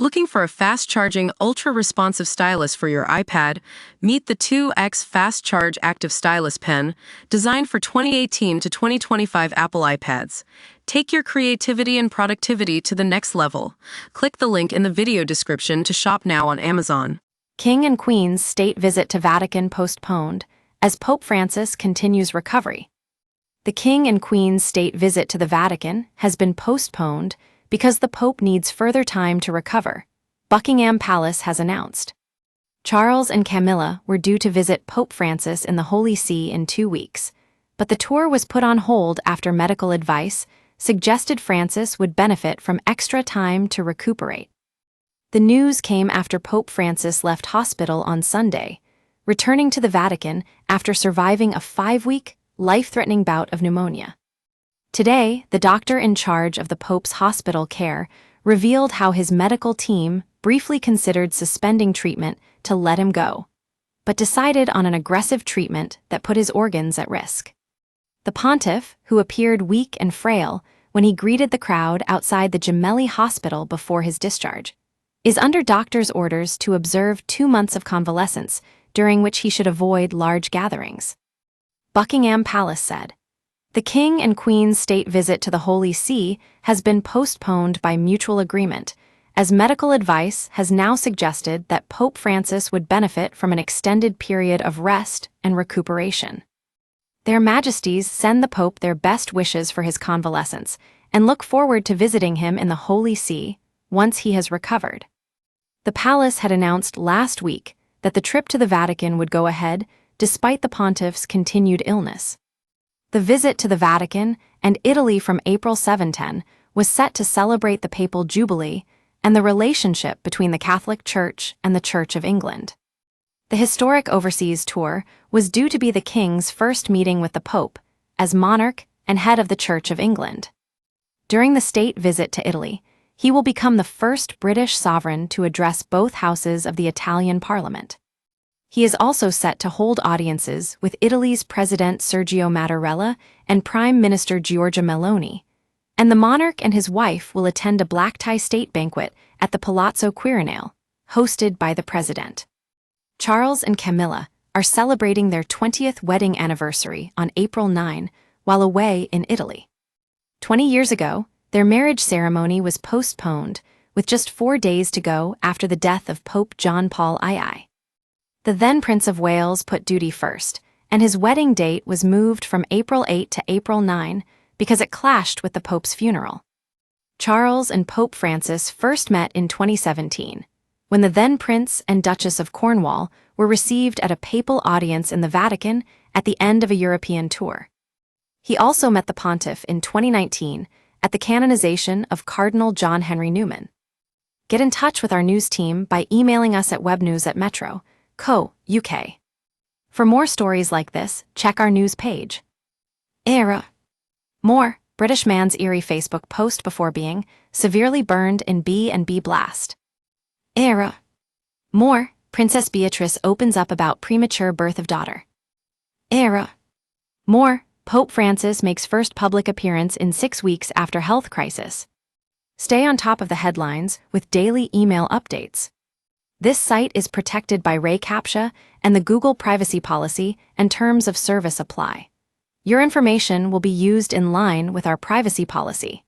Looking for a fast-charging, ultra-responsive stylus for your iPad? Meet the 2X Fast Charge Active Stylus Pen, designed for 2018 to 2025 Apple iPads. Take your creativity and productivity to the next level. Click the link in the video description to shop now on Amazon. King and Queen's state visit to Vatican postponed, as Pope Francis continues recovery. The King and Queen's state visit to the Vatican has been postponed because the Pope needs further time to recover, Buckingham Palace has announced. Charles and Camilla were due to visit Pope Francis in the Holy See in 2 weeks, but the tour was put on hold after medical advice suggested Francis would benefit from extra time to recuperate. The news came after Pope Francis left hospital on Sunday, returning to the Vatican after surviving a 5-week, life-threatening bout of pneumonia. Today, the doctor in charge of the Pope's hospital care revealed how his medical team briefly considered suspending treatment to let him go, but decided on an aggressive treatment that put his organs at risk. The pontiff, who appeared weak and frail when he greeted the crowd outside the Gemelli Hospital before his discharge, is under doctor's orders to observe 2 months of convalescence, during which he should avoid large gatherings. Buckingham Palace said, "The King and Queen's state visit to the Holy See has been postponed by mutual agreement, as medical advice has now suggested that Pope Francis would benefit from an extended period of rest and recuperation. Their Majesties send the Pope their best wishes for his convalescence and look forward to visiting him in the Holy See once he has recovered." The palace had announced last week that the trip to the Vatican would go ahead despite the pontiff's continued illness. The visit to the Vatican and Italy from April 7-10 was set to celebrate the Papal Jubilee and the relationship between the Catholic Church and the Church of England. The historic overseas tour was due to be the King's first meeting with the Pope as monarch and head of the Church of England. During the state visit to Italy, he will become the first British sovereign to address both houses of the Italian Parliament. He is also set to hold audiences with Italy's President Sergio Mattarella and Prime Minister Giorgia Meloni, and the monarch and his wife will attend a black-tie state banquet at the Palazzo Quirinale, hosted by the president. Charles and Camilla are celebrating their 20th wedding anniversary on April 9 while away in Italy. 20 years ago, their marriage ceremony was postponed, with just 4 days to go after the death of Pope John Paul II. The then Prince of Wales put duty first, and his wedding date was moved from April 8 to April 9 because it clashed with the Pope's funeral. Charles and Pope Francis first met in 2017, when the then Prince and Duchess of Cornwall were received at a papal audience in the Vatican at the end of a European tour. He also met the pontiff in 2019 at the canonization of Cardinal John Henry Newman. Get in touch with our news team by emailing us at webnews@metro.co.uk. For more stories like this, check our news page. More, British man's eerie Facebook post before being severely burned in B&B blast. More, Princess Beatrice opens up about premature birth of daughter. More, Pope Francis makes first public appearance in 6 weeks after health crisis. Stay on top of the headlines with daily email updates. This site is protected by Ray CAPTCHA, and the Google privacy policy and terms of service apply. Your information will be used in line with our privacy policy.